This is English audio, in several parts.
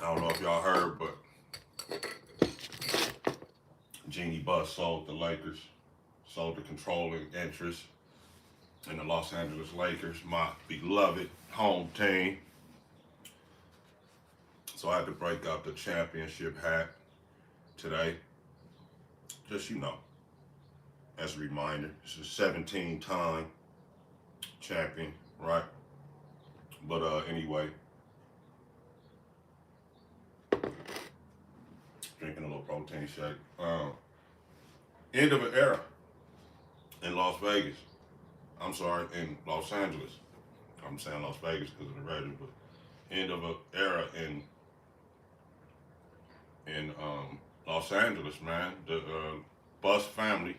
I don't know if y'all heard, but Jeannie Buss sold the Lakers, sold the controlling interest in the Los Angeles Lakers, my beloved home team. So I had to break out the championship hat today. Just, as a reminder, it's a 17-time champion, right? But anyway, drinking a little protein shake. End of an era in Las Vegas. I'm sorry, in Los Angeles. I'm saying Las Vegas because of the Raiders, but end of an era in Los Angeles, man. The Buss family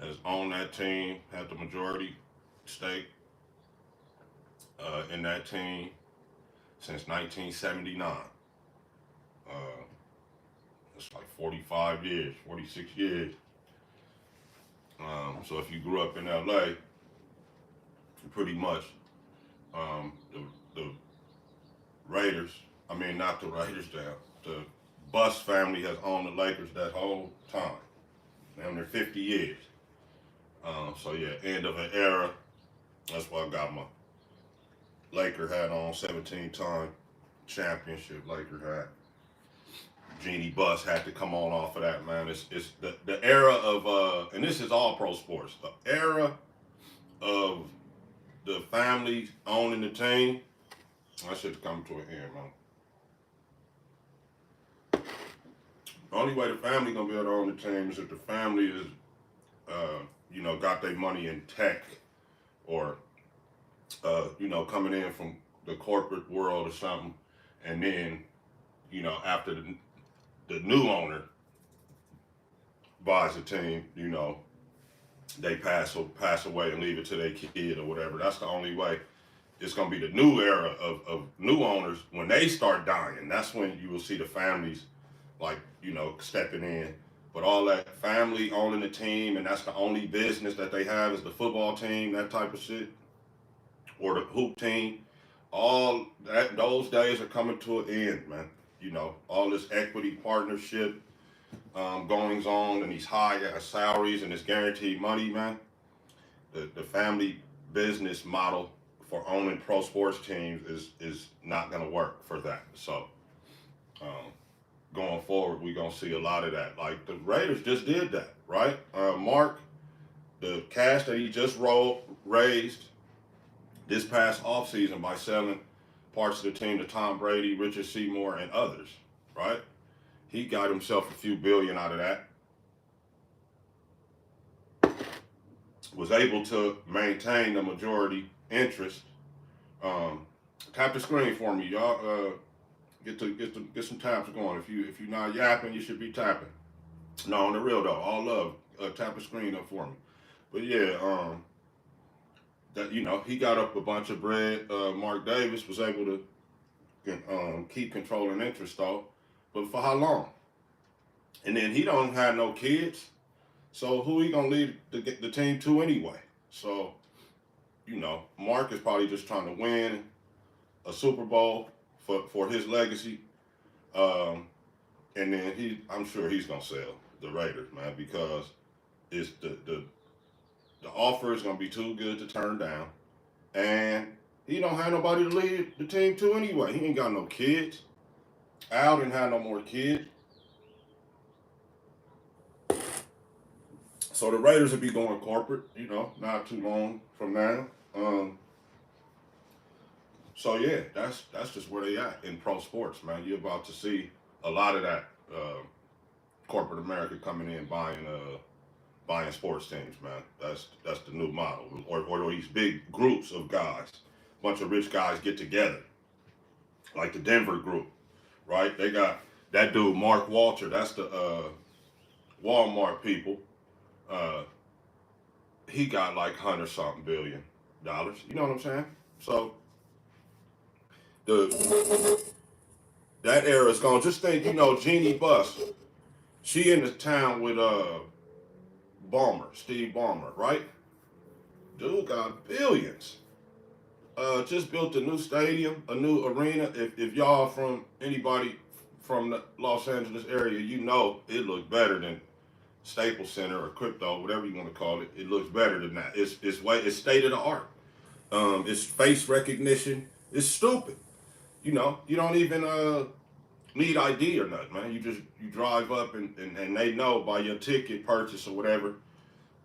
has owned that team, had the majority stake in that team since 1979. Uh, it's like 45 years, 46 years. So if you grew up in LA, pretty much the Raiders, I mean not the Raiders down, the Buss family has owned the Lakers that whole time. Damn near 50 years. So yeah, end of an era. That's why I got my Laker hat on, 17-time championship Laker hat. Jeannie Buss had to come on off of that, man. It's the era of and this is all pro sports. The era of the family owning the team. That should come to an end, man. The only way the family gonna be able to own the team is if the family is, got their money in tech or, coming in from the corporate world or something, and then, after the new owner buys the team, they pass away and leave it to their kid or whatever. That's the only way. It's gonna be the new era of new owners. When they start dying, that's when you will see the families stepping in. But all that family owning the team, and that's the only business that they have is the football team, that type of shit, or the hoop team. All that, those days are coming to an end, man. All this equity partnership goings on and these high salaries and this guaranteed money, man. The family business model for owning pro sports teams is not gonna work for that. So going forward, we're gonna see a lot of that. Like the Raiders just did that, right? Mark, the cash that he just raised this past offseason by selling parts of the team to Tom Brady, Richard Seymour, and others, right? He got himself a few billion out of that. Was able to maintain the majority interest. Tap the screen for me, y'all. Get some taps going. If you're not yapping, you should be tapping. No, on the real though, all love. Tap the screen up for me. But yeah, that he got up a bunch of bread. Mark Davis was able to keep controlling interest though, but for how long? And then he don't have no kids, so who he gonna lead the team to anyway? So Mark is probably just trying to win a Super Bowl for his legacy, and then I'm sure he's gonna sell the Raiders, man, because it's the offer is gonna be too good to turn down, and he don't have nobody to lead the team to anyway. He ain't got no kids. Al didn't have no more kids. So the Raiders will be going corporate, not too long from now. So yeah, that's just where they at in pro sports, man. You're about to see a lot of that corporate America coming in buying sports teams, man. That's the new model, or these big groups of guys, bunch of rich guys get together, like the Denver group, right? They got that dude Mark Walter. That's the Walmart people. He got like $100-something billion. You know what I'm saying? So the that era is gone. Just think, Jeannie Buss. She in the town with Steve Ballmer, right? Dude got billions. just built a new stadium, a new arena. If y'all from anybody from the Los Angeles area, you know it looks better than Staples Center or Crypto, whatever you want to call it. It looks better than that. It's state of the art. It's face recognition. It's stupid. You know, you don't even need ID or nothing, man. You drive up and they know by your ticket purchase or whatever,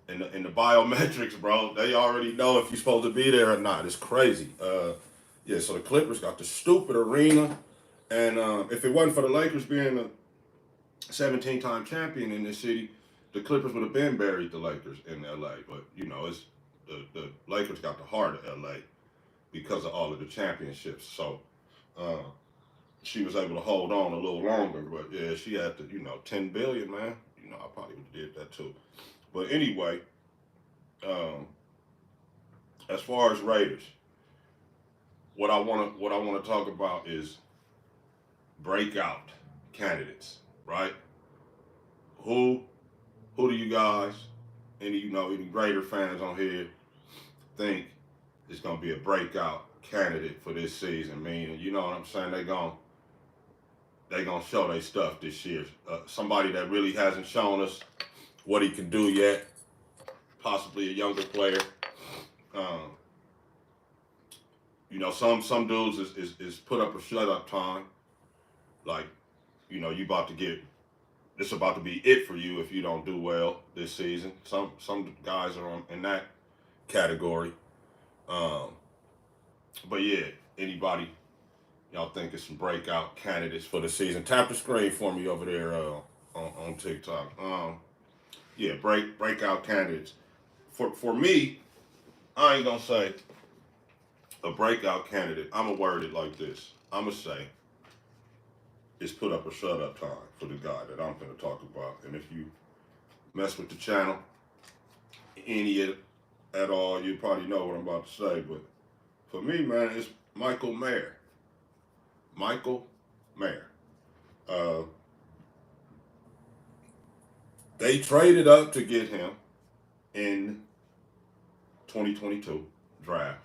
and the biometrics, bro. They already know if you're supposed to be there or not. It's crazy. Yeah. So the Clippers got the stupid arena, and if it wasn't for the Lakers being a 17-time champion in this city, the Clippers would have been buried the Lakers in LA. But you know, it's the Lakers got the heart of LA because of all of the championships. So she was able to hold on a little longer. But yeah, she had to, 10 billion, man. You know, I probably would have did that too. But anyway, um, as far as Raiders, what I want to talk about is breakout candidates, right? Who who do you guys, any Raider fans on here, think is gonna be a breakout candidate for this season? Meaning, you know what I'm saying? They gonna show their stuff this year. Somebody that really hasn't shown us what he can do yet. Possibly a younger player. Um, some dudes is put up or shut up time. Like, you about to get it's about to be it for you if you don't do well this season. Some guys are in that category. Um, but yeah, anybody y'all think is some breakout candidates for the season? Tap the screen for me over there on TikTok. Yeah, breakout candidates. For me, I ain't gonna say a breakout candidate. I'm gonna word it like this. I'm gonna say it's put up or shut up time for the guy that I'm gonna talk about. And if you mess with the channel, any at all, you probably know what I'm about to say. But for me, man, it's Michael Mayer. Michael Mayer. Uh, they traded up to get him in 2022 draft.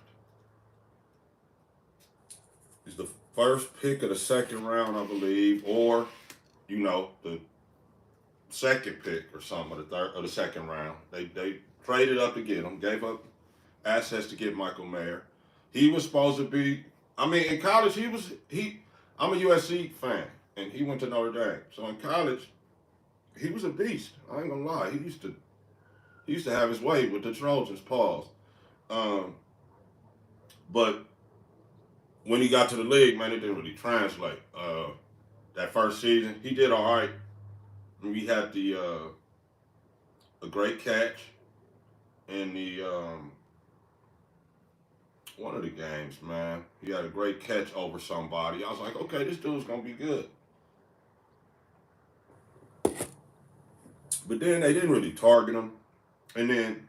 He's the first pick of the second round, I believe, or the second pick or something of the third of the second round. They traded up to get him, gave up assets to get Michael Mayer. He was supposed to be. I mean, in college, I'm a USC fan, and he went to Notre Dame. So in college, he was a beast. I ain't gonna lie. He used to have his way with the Trojans. Pause. But when he got to the league, man, it didn't really translate. That first season, he did all right. We had a great catch in the one of the games, man. He had a great catch over somebody. I was like, okay, this dude's gonna be good. But then they didn't really target him. And then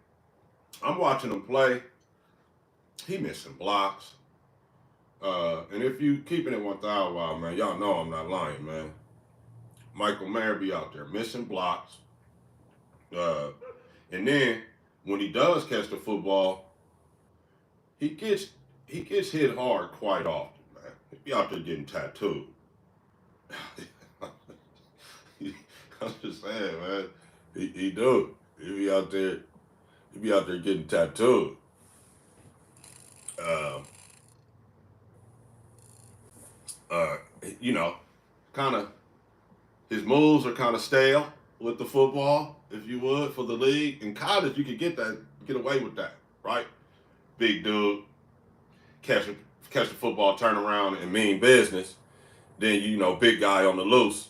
I'm watching him play. He missing blocks. And if you keeping it 1,000, man, y'all know I'm not lying, man. Michael Mayer be out there missing blocks. And then when he does catch the football, he gets hit hard quite often, man. He be out there getting tattooed. I'm just saying, man. He do. He be out there getting tattooed. Uh, kind of his moves are kind of stale with the football, if you would, for the league. In college, you could get away with that, right? Big dude, catch the football, turn around and mean business. Then big guy on the loose.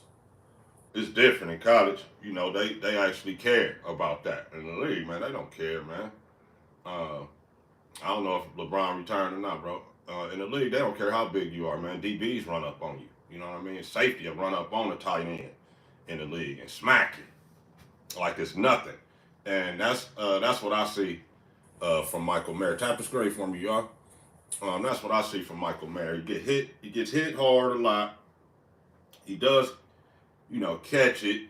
It's different in college. They actually care about that. In the league, man, they don't care, man. I don't know if LeBron returned or not, bro. In the league, they don't care how big you are, man. DBs run up on you. You know what I mean? Safety will run up on a tight end in the league and smack you like it's nothing. And that's what I see from Michael Mayer. Tap the screen for me, y'all. That's what I see from Michael Mayer. He gets hit hard a lot. He does, catch it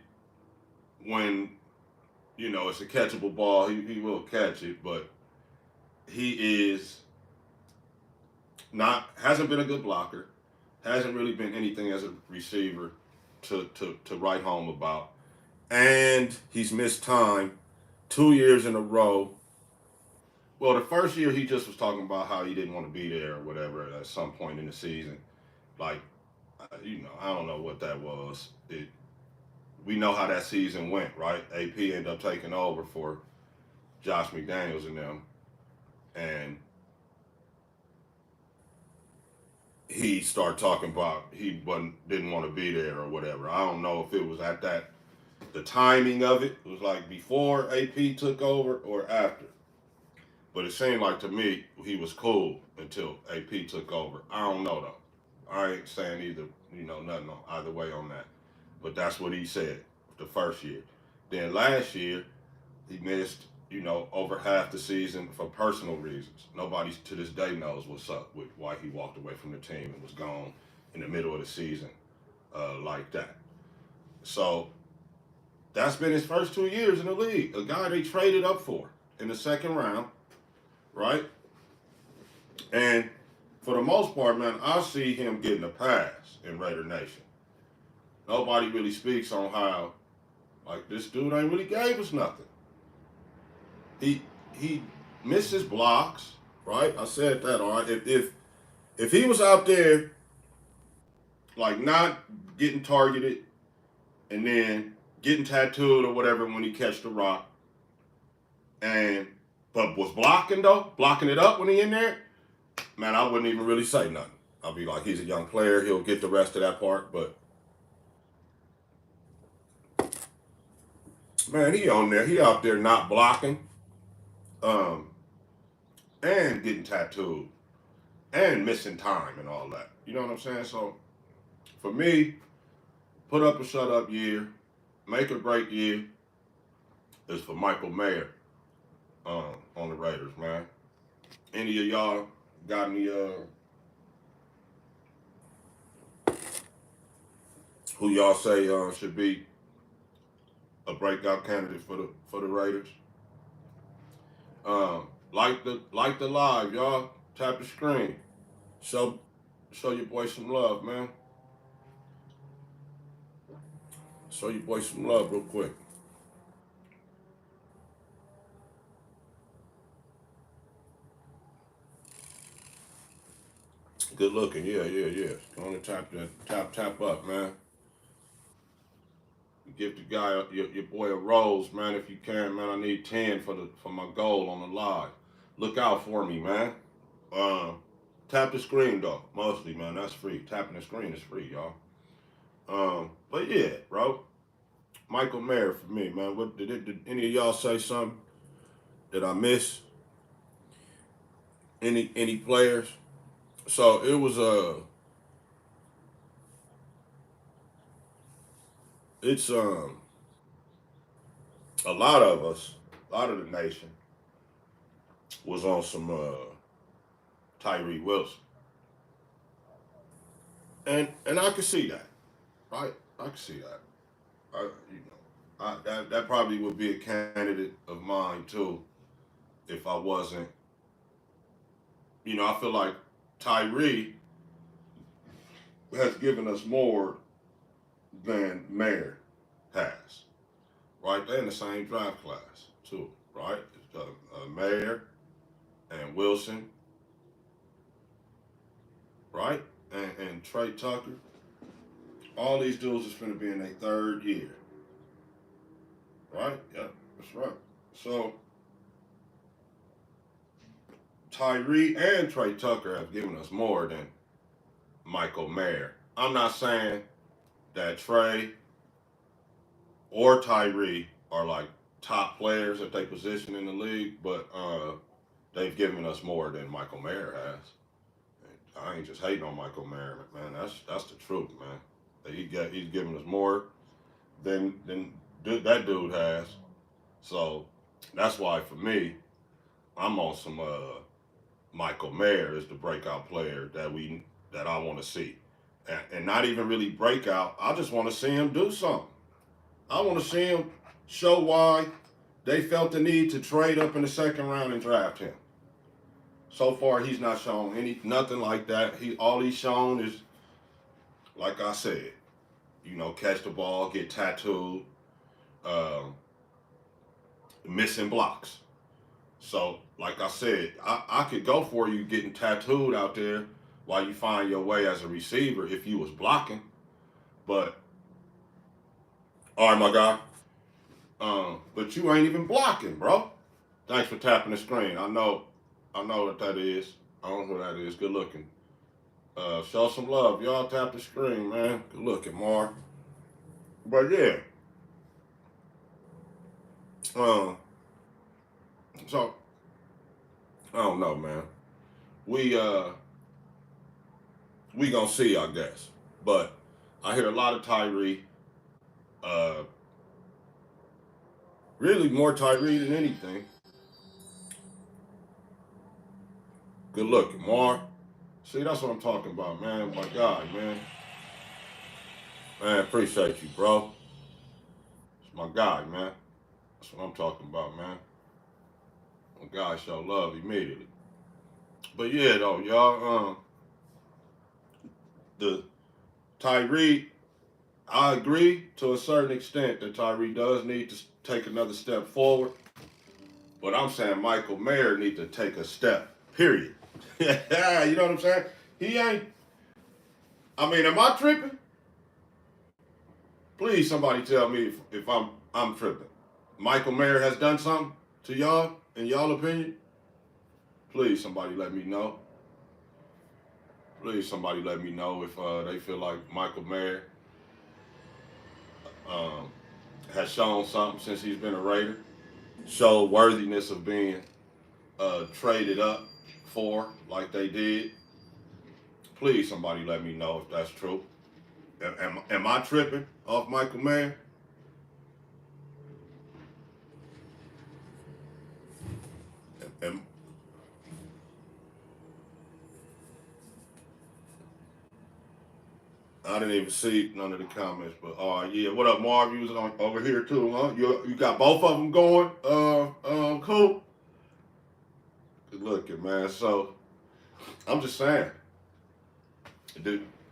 when, it's a catchable ball. He will catch it, but he is hasn't been a good blocker, hasn't really been anything as a receiver to write home about, and he's missed time 2 years in a row. Well, the first year he just was talking about how he didn't want to be there or whatever at some point in the season. Like, I don't know what that was. We know how that season went, right? AP ended up taking over for Josh McDaniels and them, and he started talking about didn't want to be there or whatever. I don't know if it was at the timing of it was like before AP took over or after. But it seemed like to me he was cool until AP took over. I don't know though. I ain't saying either, nothing on either way on that. But that's what he said the first year. Then last year he missed, over half the season for personal reasons. Nobody to this day knows what's up with why he walked away from the team and was gone in the middle of the season like that. So that's been his first 2 years in the league. A guy they traded up for in the second round, right? And for the most part, man, I see him getting a pass in Raider Nation. Nobody really speaks on how, like, this dude ain't really gave us nothing. He misses blocks, right? I said that, all right? If he was out there, like, not getting targeted and then getting tattooed or whatever when he catch the rock, but was blocking it up when he in there, man, I wouldn't even really say nothing. I'll be like, he's a young player. He'll get the rest of that part. But, man, he on there. He out there not blocking and getting tattooed and missing time and all that. You know what I'm saying? So, for me, put up or shut up year, make or break year is for Michael Mayer on the Raiders, man. Any of y'all got any who y'all say should be a breakout candidate for the Raiders? Like the live, y'all. Tap the screen. Show your boy some love, man. Show your boy some love real quick. Good looking, yeah. Go on and tap up, man. Give the guy your boy a rose, man, if you can, man. I need 10 for my goal on the live. Look out for me, man. Tap the screen though, mostly, man. That's free. Tapping the screen is free, y'all. But yeah, bro. Michael Mayer for me, man. What did any of y'all say something? Did I miss any players? So it was it's a lot of us, a lot of the nation was on some Tyree Wilson. And I could see that. Right? I could see that. That probably would be a candidate of mine too if I wasn't. I feel like Tyree has given us more than Mayer has. Right? They're in the same draft class too, right? Mayer and Wilson, right? And Trey Tucker. All these dudes is going to be in their third year. Right? Yeah, that's right. So, Tyree and Trey Tucker have given us more than Michael Mayer. I'm not saying that Trey or Tyree are like top players at their position in the league, but they've given us more than Michael Mayer has. I ain't just hating on Michael Mayer, man. That's the truth, man. He's given us more than that dude has. So that's why for me, I'm on some Michael Mayer is the breakout player that I want to see, and not even really breakout. I just want to see him do something. I want to see him show why they felt the need to trade up in the second round and draft him. So far, he's not shown nothing like that. All he's shown is, like I said, catch the ball, get tattooed, um, missing blocks. So, like I said, I could go for you getting tattooed out there while you find your way as a receiver if you was blocking. But, all right, my guy. But you ain't even blocking, bro. Thanks for tapping the screen. I know what that is. I don't know who that is. Good looking. Show some love. Y'all tap the screen, man. Good looking, Mark. But yeah. So I don't know, man. We gonna see, I guess. But I hear a lot of Tyree. Really more Tyree than anything. Good looking, Mark. See, that's what I'm talking about, man. My God, man. Man, appreciate you, bro. It's my guy, man. That's what I'm talking about, man. My guy show love immediately. But yeah, though, y'all, the Tyree, I agree to a certain extent that Tyree does need to take another step forward. But I'm saying Michael Mayer needs to take a step, period. You know what I'm saying? He ain't, am I tripping? Please, somebody tell me if I'm tripping. Michael Mayer has done something to y'all, in y'all opinion? Please, somebody let me know. Please, somebody let me know if they feel like Michael Mayer has shown something since he's been a Raider. Show worthiness of being traded up for like they did. Please, somebody let me know if that's true. Am I tripping off Michael Mayer? I didn't even see none of the comments, but yeah. What up, Marv? You was over here too, huh? You got both of them going. Cool. Good looking, man. So I'm just saying,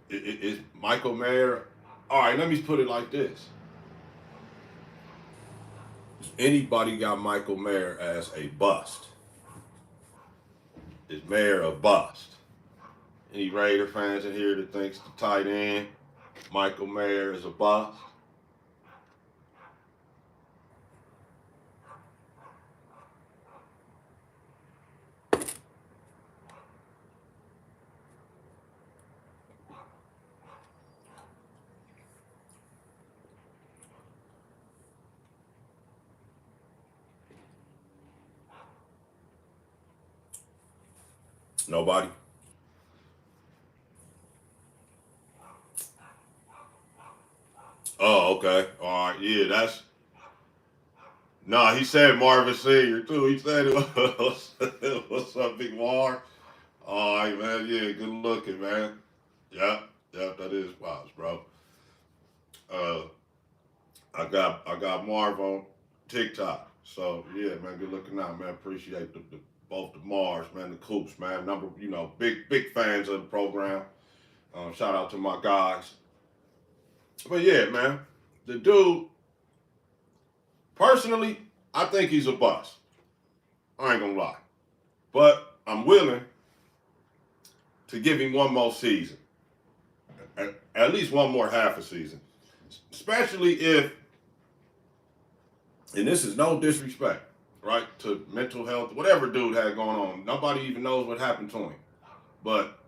is Michael Mayer? All right, let me put it like this: Has anybody got Michael Mayer as a bust? Is Mayer a bust? Any Raider fans in here that thinks the tight end Michael Mayer is a bust? Nobody? Oh, okay. All right. Yeah, that's. Nah, he said Marvin Senior too. He said it was. What's up, Big Mar? All right, man. Yeah, good looking, man. Yep, that is Pops, bro. Uh, I got Marv on TikTok. So yeah, man, good looking out, man. Appreciate both the Mars, man, the Coops, man. Big fans of the program. Shout out to my guys. But yeah, man, the dude, personally, I think he's a bust. I ain't gonna lie. But I'm willing to give him one more season. At least one more half a season. Especially if, and this is no disrespect, right, to mental health, whatever dude had going on. Nobody even knows what happened to him. But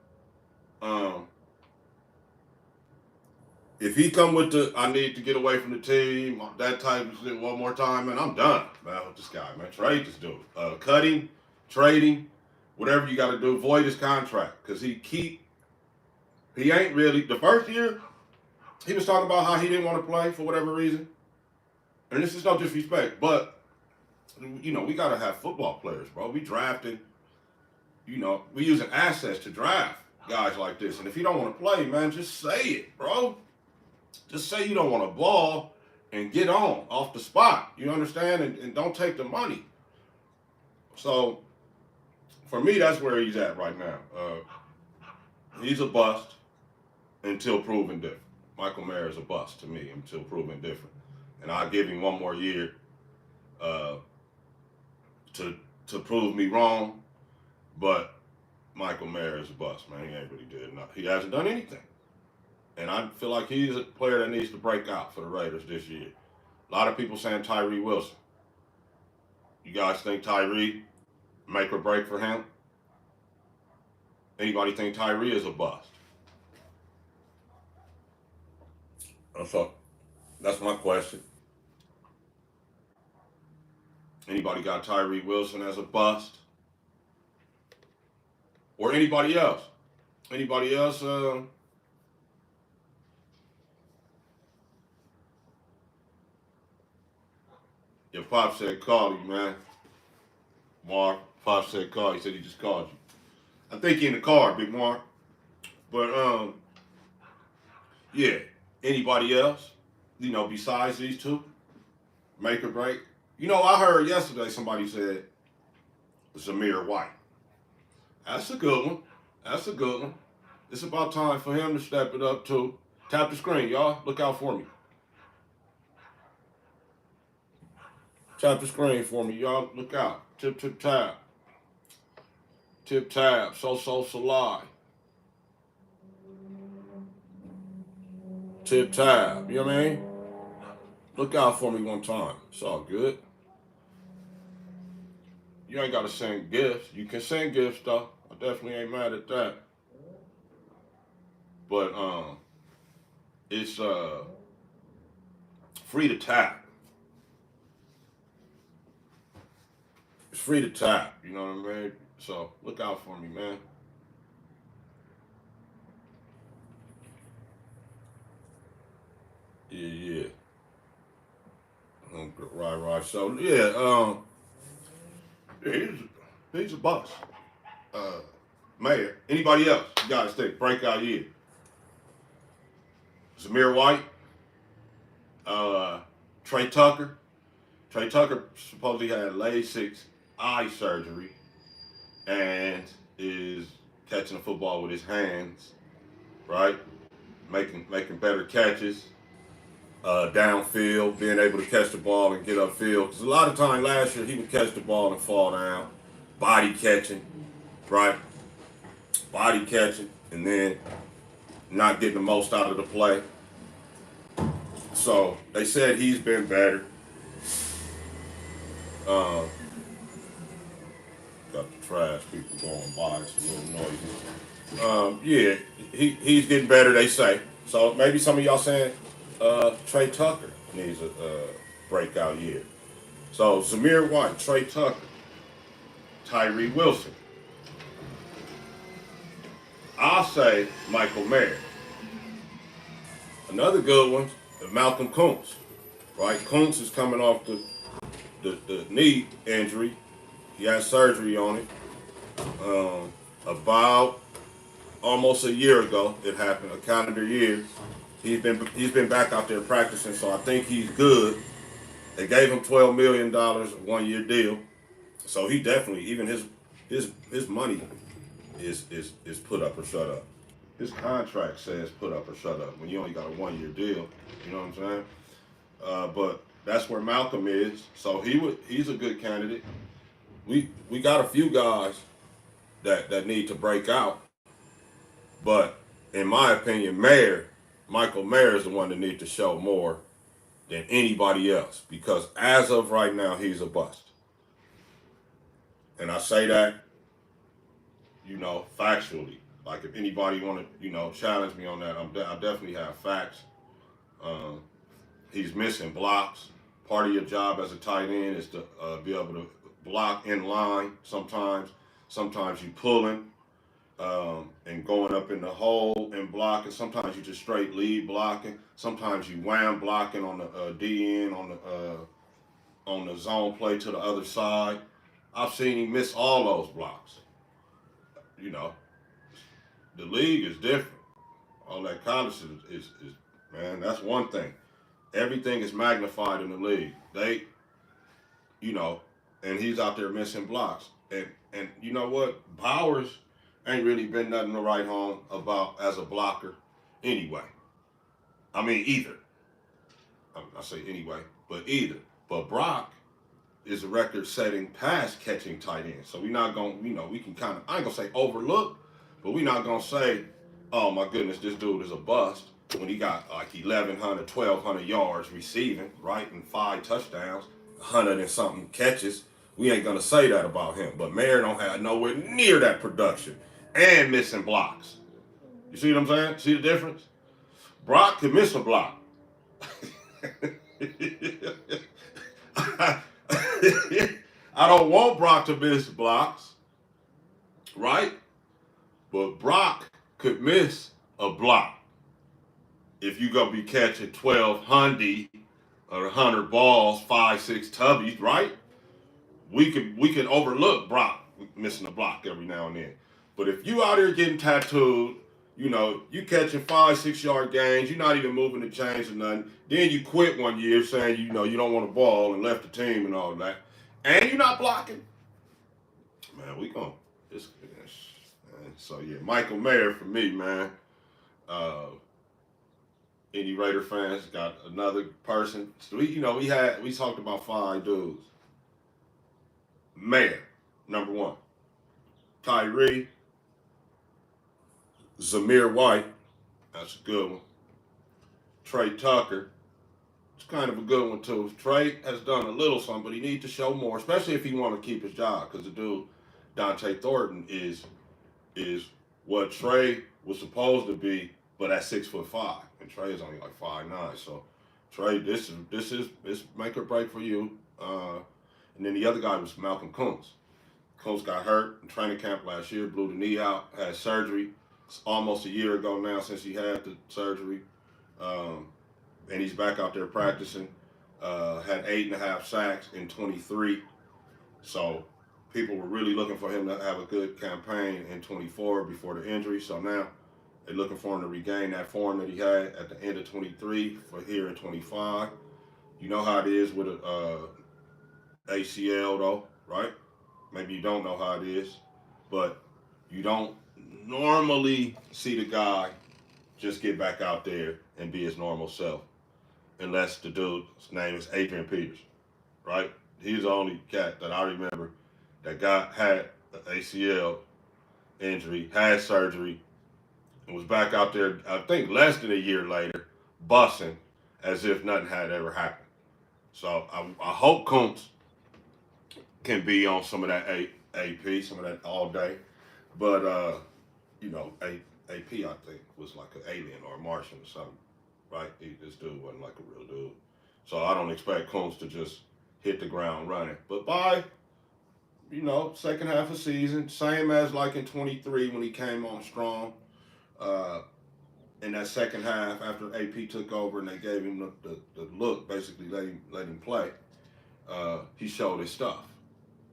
if he come with the I need to get away from the team, that type of shit one more time, man, I'm done, man, with this guy, man. Trade this dude. Cutting, trading, whatever you got to do, void his contract. Because he ain't really, the first year, he was talking about how he didn't want to play for whatever reason. And this is no disrespect, but, we got to have football players, bro. We drafted, we using assets to draft guys like this. And if you don't want to play, man, just say it, bro. Just say you don't want to ball and get on off the spot. You understand? And don't take the money. So for me, that's where he's at right now. He's a bust until proven different. Michael Mayer is a bust to me until proven different, and I'll give him one more year uh, to prove me wrong. But Michael Mayer is a bust, man. He ain't really did enough. He hasn't done anything, and I feel like he's a player that needs to break out for the Raiders this year. A lot of people saying Tyree Wilson. You guys think Tyree make or break for him? Anybody think Tyree is a bust? So that's my question. Anybody got Tyree Wilson as a bust? Or anybody else? Anybody else? Your pop said call you, man. Mark, pop said call. He said he just called you. I think he in the car, Big Mark. But yeah. Anybody else? You know, besides these two, make or break. You know, I heard yesterday somebody said Zamir White. That's a good one. That's a good one. It's about time for him to step it up too. Tap the screen, y'all. Look out for me. Tap the screen for me, y'all. Look out. Tip, tip, tap. Tip, tap. Salai. Tip, tap. You know what I mean? Look out for me one time. It's all good. You ain't got to send gifts. You can send gifts, though. I definitely ain't mad at that. But it's free to tap. It's free to tap. You know what I mean? So look out for me, man. Yeah. Right. So yeah, he's a boss. Mayor. Anybody else? You guys think breakout year? Zamir White. Trey Tucker. Trey Tucker supposedly had LASIK eye surgery and is catching the football with his hands, right? Making better catches. Downfield, being able to catch the ball and get upfield. Because a lot of time last year he would catch the ball and fall down, body catching, right? Body catching, and then not getting the most out of the play. So they said he's been better. Got the trash people going by, it's a little noisy. Yeah, he's getting better, they say. So maybe some of y'all saying Trey Tucker needs a breakout year. So Zamir White, Trey Tucker, Tyree Wilson. I'll say Michael Mayer. Another good one, Malcolm Kuntz. Right, Kuntz is coming off the knee injury. He had surgery on it. About almost a year ago, it happened, a calendar year. He's been back out there practicing, so I think he's good. They gave him $12 million, a 1-year deal. So he definitely, even his money is put up or shut up. His contract says put up or shut up when you only got a 1-year deal. You know what I'm saying? But that's where Malcolm is. So he's a good candidate. We got a few guys that need to break out. But in my opinion, Michael Mayer is the one that needs to show more than anybody else. Because as of right now, he's a bust. And I say that, factually. Like if anybody want to, challenge me on that, I definitely have facts. He's missing blocks. Part of your job as a tight end is to be able to block in line sometimes. Sometimes you pulling and going up in the hole and blocking. Sometimes you just straight lead blocking. Sometimes you wham blocking on the DN on the zone play to the other side. I've seen him miss all those blocks. The league is different. All that college is man, that's one thing. Everything is magnified in the league. And he's out there missing blocks. And you know what? Bowers ain't really been nothing to write home about as a blocker anyway. I mean, either. I say anyway, but either. But Brock is a record-setting pass catching tight end. So we're not going to, we can kind of, I ain't going to say overlook, but we're not going to say, oh my goodness, this dude is a bust when he got like 1,100, 1,200 yards receiving, right, and 5 touchdowns, 100 and something catches. We ain't going to say that about him. But Mayer don't have nowhere near that production and missing blocks. You see what I'm saying? See the difference? Brock can miss a block. I don't want Brock to miss blocks, right? But Brock could miss a block if you gonna be catching 1,200 or 100 balls, 5, 6 tubbies, right? We could overlook Brock missing a block every now and then. But if you out here getting tattooed, you catching 5, 6 yard gains, you're not even moving the chains or nothing. Then you quit one year saying you don't want to ball and left the team and all that, and you're not blocking. Man, we gonna this. So yeah, Michael Mayer for me, man. Uh, any Raider fans got another person? So we talked about 5 dudes. Mayer, number 1. Tyree, Zamir White, that's a good one. Trey Tucker, it's kind of a good one too. Trey has done a little something, but he needs to show more, especially if he want to keep his job. Because the dude Dante Thornton is what Trey was supposed to be, but at 6'5", and Trey is only like 5'9". So Trey, this is make or break for you. And then the other guy was Malcolm Kuntz. Kuntz got hurt in training camp last year, blew the knee out, had surgery. It's almost a year ago now since he had the surgery, and he's back out there practicing. Had 8.5 sacks in 23. So people were really looking for him to have a good campaign in 24 before the injury. So now they're looking for him to regain that form that he had at the end of 23 for here in 25. You know how it is with a ACL though, right? Maybe you don't know how it is, but you don't normally see the guy just get back out there and be his normal self, unless the dude's name is Adrian Peters, right? He's the only cat that I remember that had an ACL injury, had surgery, and was back out there, I think less than a year later, busting as if nothing had ever happened. So I hope Kuntz can be on some of that AP, some of that all day. But, AP, I think, was like an alien or a Martian or something, right? This dude wasn't like a real dude. So I don't expect Kuntz to just hit the ground running. But by, second half of season, same as like in 23 when he came on strong, in that second half after AP took over and they gave him the look, basically let him play, he showed his stuff,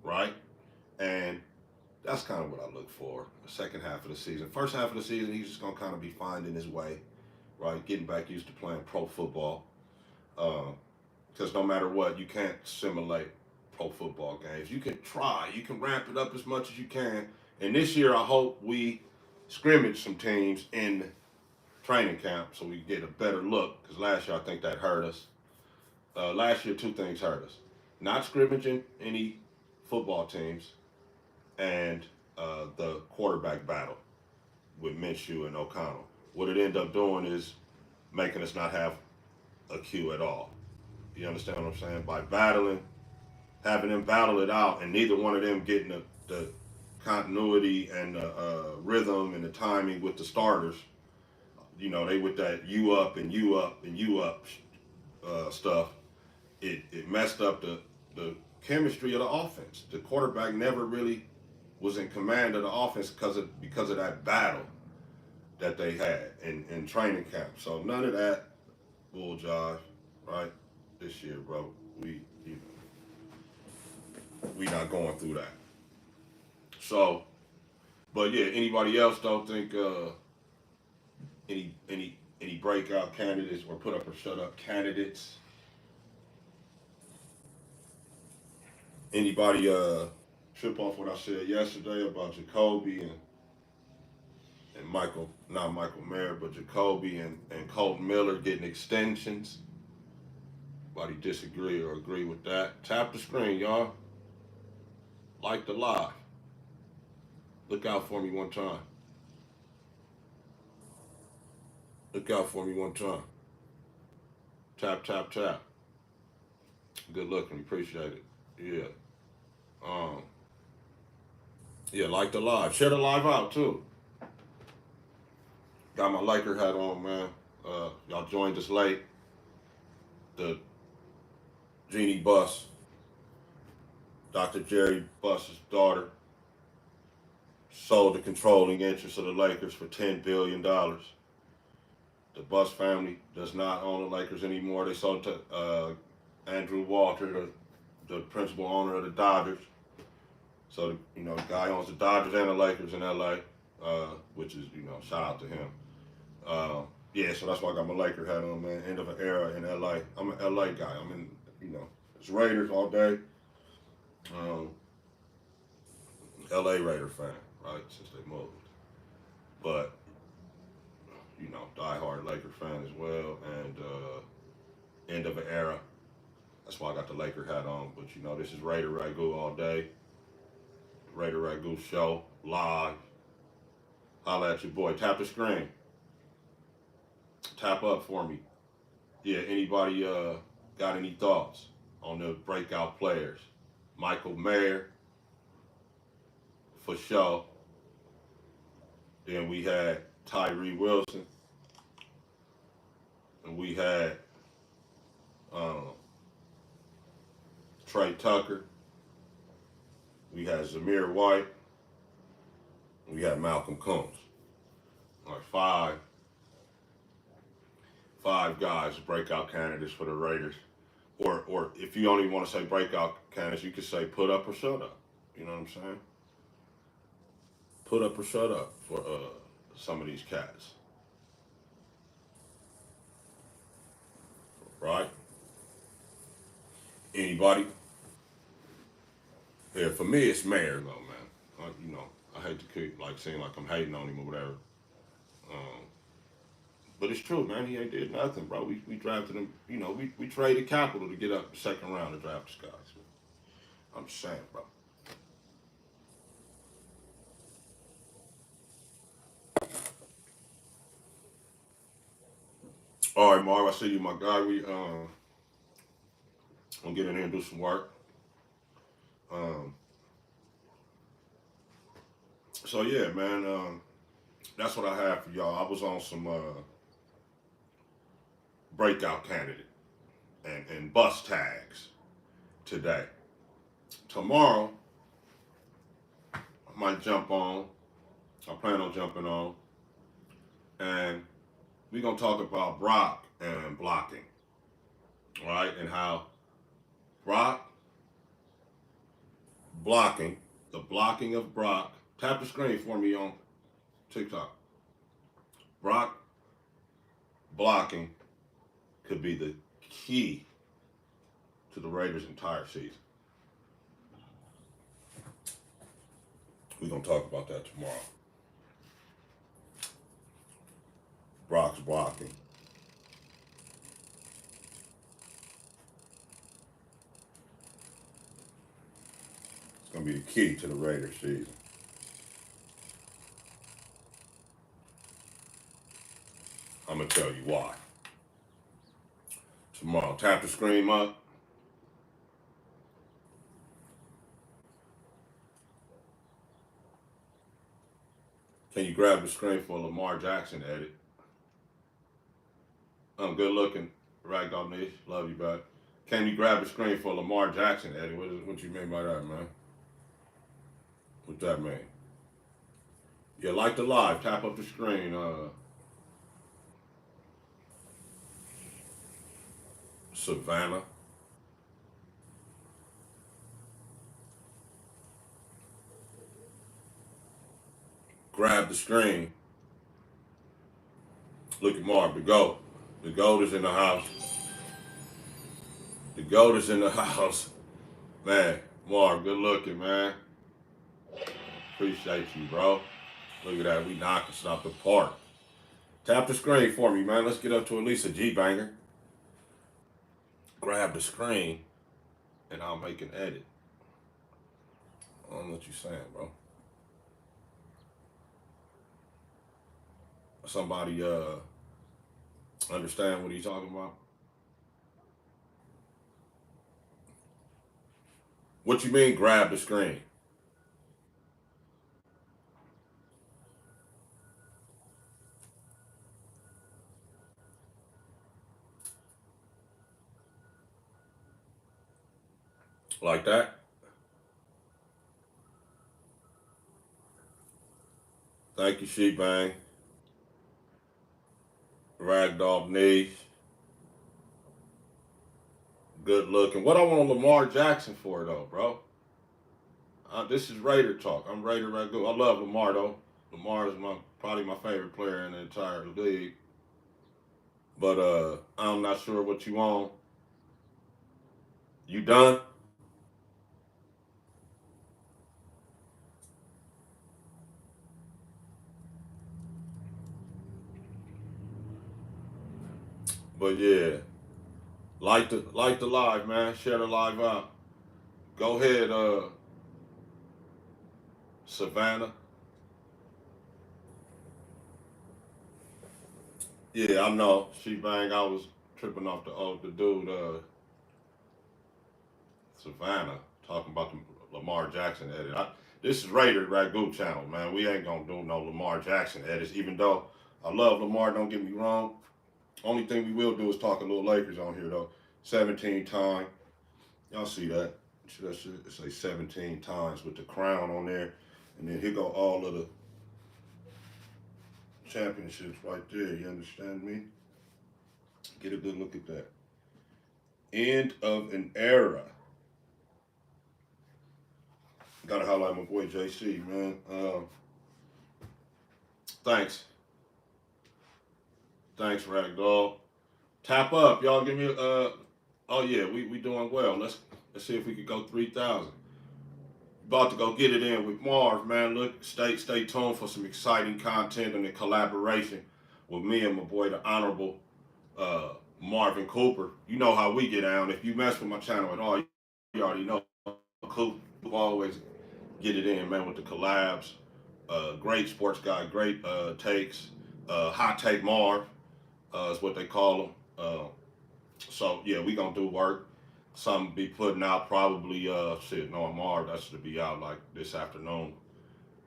right? And that's kind of what I look for the second half of the season. First half of the season, he's just going to kind of be finding his way, right? Getting back used to playing pro football. Because no matter what, you can't simulate pro football games. You can try. You can ramp it up as much as you can. And this year, I hope we scrimmage some teams in training camp so we get a better look. Because last year, I think that hurt us. Last year, 2 things hurt us. Not scrimmaging any football teams and the quarterback battle with Minshew and O'Connell. What it ended up doing is making us not have a Q at all. You understand what I'm saying? By having them battle it out, and neither one of them getting the continuity and the rhythm and the timing with the starters. They with that you up and you up and you up stuff. It messed up the chemistry of the offense. The quarterback never really was in command of the offense because of that battle that they had in training camp. So none of that bull jive, right? This year, bro, we not going through that. So, but yeah, anybody else don't think any breakout candidates or put up or shut up candidates? Anybody trip off what I said yesterday about Jacoby and Michael, not Michael Mayer, but Jacoby and Colton Miller getting extensions. Anybody disagree or agree with that? Tap the screen, y'all. Like the live. Look out for me one time. Look out for me one time. Tap, tap, tap. Good looking. Appreciate it. Yeah. Yeah, like the live. Share the live out too. Got my Laker hat on, man. Y'all joined us late. The Jeannie Buss, Dr. Jerry Buss's daughter, sold the controlling interest of the Lakers for $10 billion. The Buss family does not own the Lakers anymore. They sold it to Andrew Walter, the principal owner of the Dodgers. So, the guy owns the Dodgers and the Lakers in LA, which is, shout out to him. Yeah, so that's why I got my Laker hat on, man. End of an era in LA. I'm an LA guy. I'm in, it's Raiders all day. LA Raider fan, right, since they moved. But, diehard Laker fan as well. And end of an era. That's why I got the Laker hat on. But, this is Raider Ragu all day. Raider Ragu show, live. Holla at your boy. Tap the screen. Tap up for me. Yeah, anybody got any thoughts on the breakout players? Michael Mayer, for sure. Then we had Tyree Wilson. And we had Trey Tucker. We had Zamir White. And we had Malcolm Combs. All right, five guys, breakout candidates for the Raiders. Or if you don't even want to say breakout candidates, you could say put up or shut up. You know what I'm saying? Put up or shut up for some of these cats. Right? Anybody? Yeah, for me it's Mayer though, man. I hate to keep seem like I'm hating on him or whatever. But it's true, man. He ain't did nothing, bro. We drafted him. We traded capital to get up the second round to draft this guy. So I'm just saying, bro. All right, Marv. I see you, my guy. We gonna get in here and do some work. So yeah, man. That's what I have for y'all. I was on some breakout candidate and bus tags today. Tomorrow, I might jump on. I plan on jumping on. And we're going to talk about Brock and blocking. All right? And how Brock blocking, the blocking of Brock. Tap the screen for me on TikTok. Brock blocking could be the key to the Raiders' entire season. We're going to talk about that tomorrow. Brock's blocking. It's going to be the key to the Raiders' season. I'm going to tell you why. Tomorrow, tap the screen up. Can you grab the screen for Lamar Jackson edit? Good looking, Ragdoll Niche. Love you, bud. Can you grab the screen for Lamar Jackson edit? What you mean by that, man? What that mean? Yeah, like the live. Tap up the screen. Savannah. Grab the screen. Look at Marv, the GOAT. The GOAT is in the house. The GOAT is in the house. Man, Marv, good looking, man. Appreciate you, bro. Look at that. We knocking it out the park. Tap the screen for me, man. Let's get up to at least a G banger. Grab the screen and I'll make an edit. I don't know what you're saying, bro. Somebody understand what he's talking about? What you mean grab the screen? Like that? Thank you, Sheep Bang. Ragdoll Niche. Good looking. What I want Lamar Jackson for though, bro? This is Raider talk. I'm Raider Ragu. I love Lamar though. Lamar is probably my favorite player in the entire league. But I'm not sure what you on. You done? But yeah, like the live, man. Share the live out. Go ahead, Savannah. Yeah, I know. She bang. I was tripping off the dude, Savannah, talking about the Lamar Jackson edit. This is Raider Ragu channel, man. We ain't gonna do no Lamar Jackson edits, even though I love Lamar. Don't get me wrong. Only thing we will do is talk a little Lakers on here though. 17 time. Y'all see that? That should say 17 times with the crown on there, and then here go all of the championships right there. You understand me? Get a good look at that. End of an era. Gotta highlight my boy JC, man. Thanks. Thanks, Ragdoll. Tap up, y'all. Give me oh yeah, we doing well. Let's see if we could go 3,000. About to go get it in with Marv, man. Look, stay tuned for some exciting content and a collaboration with me and my boy, the Honorable Marvin Cooper. You know how we get down. If you mess with my channel at all, you already know. Cooper always get it in, man, with the collabs. Great sports guy, great takes. Hot take Marv is what they call him. So yeah, we gonna do work. Some be putting out probably knowing Marv, that should be out like this afternoon,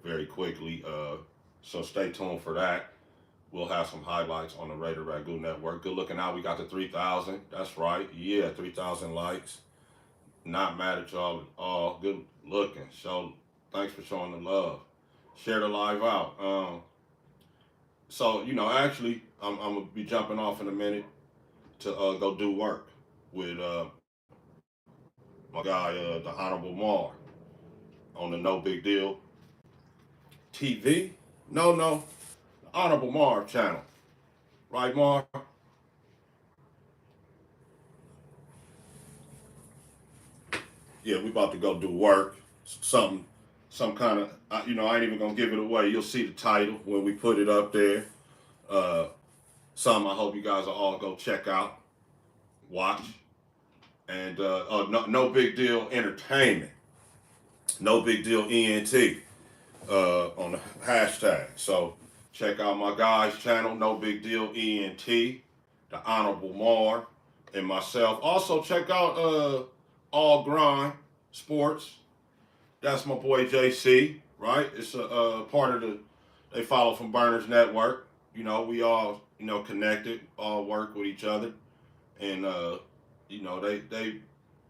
very quickly. So stay tuned for that. We'll have some highlights on the Raider Ragu Network. Good looking out. We got to 3,000. That's right. Yeah, 3,000 likes. Not mad at y'all at all. Good looking. So thanks for showing the love. Share the live out. So actually, I'm gonna be jumping off in a minute to go do work with my guy, the Honorable Mar, on the No Big Deal TV. No, the Honorable Mar channel. Right, Mar? Yeah, we about to go do work. Some kind of, I ain't even gonna give it away. You'll see the title when we put it up there. Uh, some I hope you guys will all go check out, watch, and no big deal entertainment, no big deal ENT on the hashtag. So check out my guys' channel, no big deal ENT, the Honorable Mar, and myself. Also check out All Grind Sports. That's my boy JC, right? It's a part of they follow from Burners Network. We all, connected, all work with each other. And, they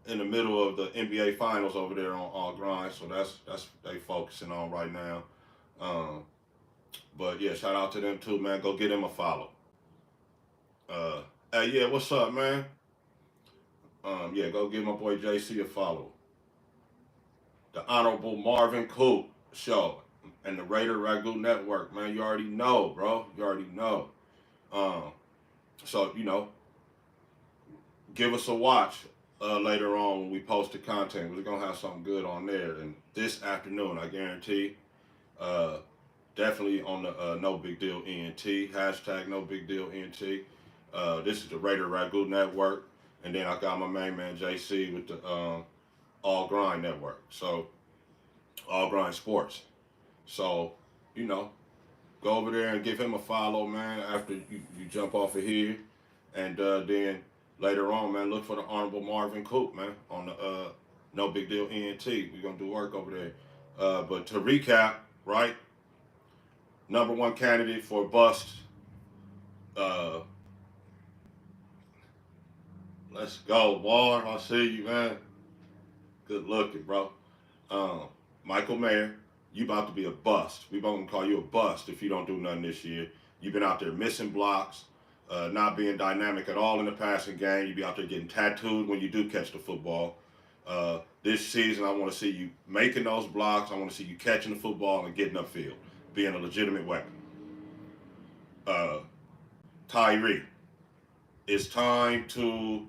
in the middle of the NBA Finals over there on All Grind. So that's they focusing on right now. Um, but, yeah, shout out to them too, man. Go get them a follow. Hey, yeah, what's up, man? Yeah, go give my boy JC a follow. The Honorable Marvin Coop Show and the Raider Ragu Network, man. You already know, bro. You already know. Um, so give us a watch later on when we post the content. We're gonna have something good on there, and this afternoon, I guarantee. Uh, Definitely on the No Big Deal ENT, hashtag No Big Deal ENT. This is the Raider Ragu Network. And then I got my main man JC with the All Grind Network. So, All Grind Sports. So, you know, go over there and give him a follow, man, after you jump off of here. And then later on, man, look for the Honorable Marvin Coop, man, on the No Big Deal ENT. We're going to do work over there. But to recap, right, number one candidate for bust. Uh, let's go, War. I see you, man. Good looking, bro. Um, Michael Mayer, you about to be a bust. We about to call you a bust if you don't do nothing this year. You've been out there missing blocks, not being dynamic at all in the passing game. You be out there getting tattooed when you do catch the football. This season, I want to see you making those blocks. I want to see you catching the football and getting upfield, being a legitimate weapon. Uh, Tyree, it's time to.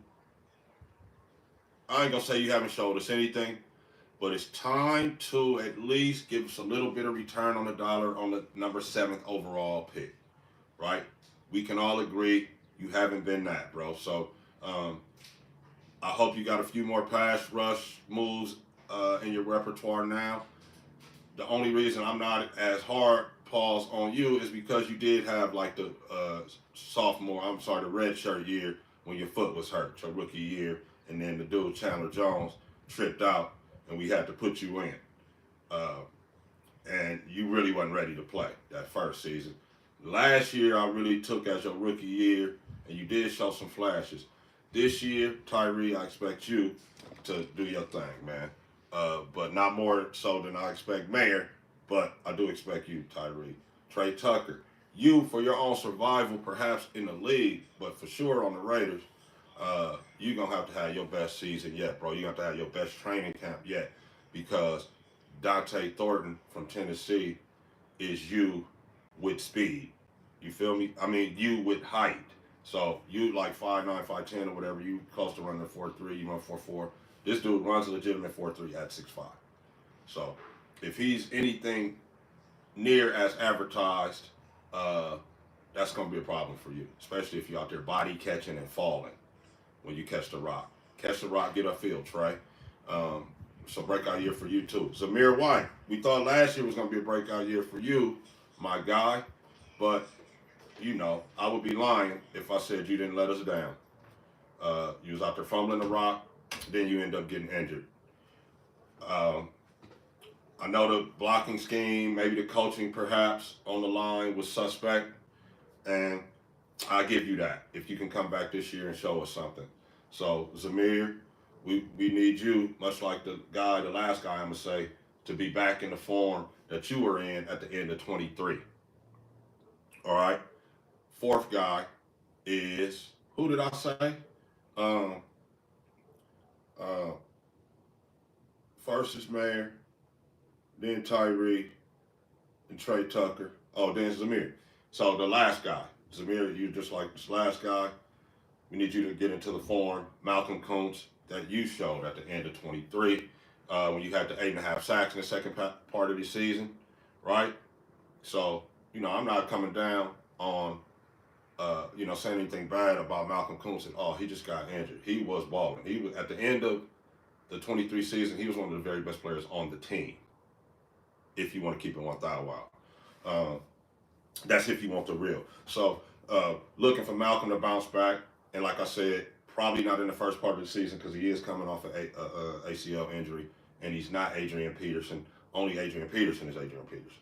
I ain't gonna say you haven't showed us anything, but it's time to at least give us a little bit of return on the dollar on the number 7th overall pick, right? We can all agree you haven't been that, bro. So I hope you got a few more pass rush moves in your repertoire now. The only reason I'm not as hard pause on you is because you did have like the the red shirt year when your foot was hurt, your rookie year, and then the dude Chandler Jones tripped out and we had to put you in. Uh, and you really wasn't ready to play that first season. Last year, I really took as your rookie year, and you did show some flashes. This year, Tyree, I expect you to do your thing, man. But not more so than I expect Mayer, but I do expect you, Tyree. Trey Tucker, you, for your own survival, perhaps in the league, but for sure on the Raiders, you're going to have your best season yet, bro. You're going to have your best training camp yet because Dante Thornton from Tennessee is you with speed. You feel me? I mean, you with height. So you like 5'9", 5'10", or whatever. You close to running a 4.3. You run 4.4. This dude runs a legitimate 4.3 at 6'5". So if he's anything near as advertised, that's going to be a problem for you, especially if you're out there body catching and falling when you catch the rock. Catch the rock, get upfield, Trey. So breakout year for you too. Zamir White, we thought last year was going to be a breakout year for you, my guy, but you know, I would be lying if I said you didn't let us down. You was out there fumbling the rock, then you end up getting injured. I know the blocking scheme, maybe the coaching perhaps on the line was suspect, and I give you that if you can come back this year and show us something. So Zamir, we need you, much like the last guy I'm gonna say, to be back in the form that you were in at the end of 23. All right. Fourth guy is who did I say? Um, uh, First is Mayer, then Tyree, and Trey Tucker. Oh, then Zamir. So the last guy, Zamir, you just like this last guy. We need you to get into the form, Malcolm Kuntz, that you showed at the end of 23 when you had the 8.5 sacks in the second part of the season, right? So, you know, I'm not coming down on, saying anything bad about Malcolm Kuntz at all. He just got injured. He was balling. He was at the end of the 23 season. He was one of the very best players on the team. If you want to keep it 1,000 wild, that's if you want the real. So, looking for Malcolm to bounce back, and like I said, probably not in the first part of the season because he is coming off an ACL injury, and he's not Adrian Peterson. Only Adrian Peterson is Adrian Peterson,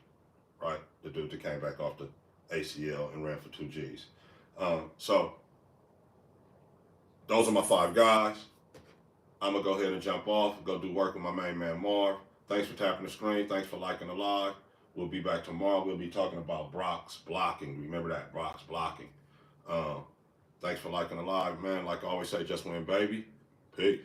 right? The dude that came back off the ACL and ran for 2 Gs. So those are my 5 guys. I'm going to go ahead and jump off, go do work with my main man Marv. Thanks for tapping the screen. Thanks for liking the live. We'll be back tomorrow. We'll be talking about Brock's blocking. Remember that, Brock's blocking. Thanks for liking the live, man. Like I always say, just win, baby. Peace.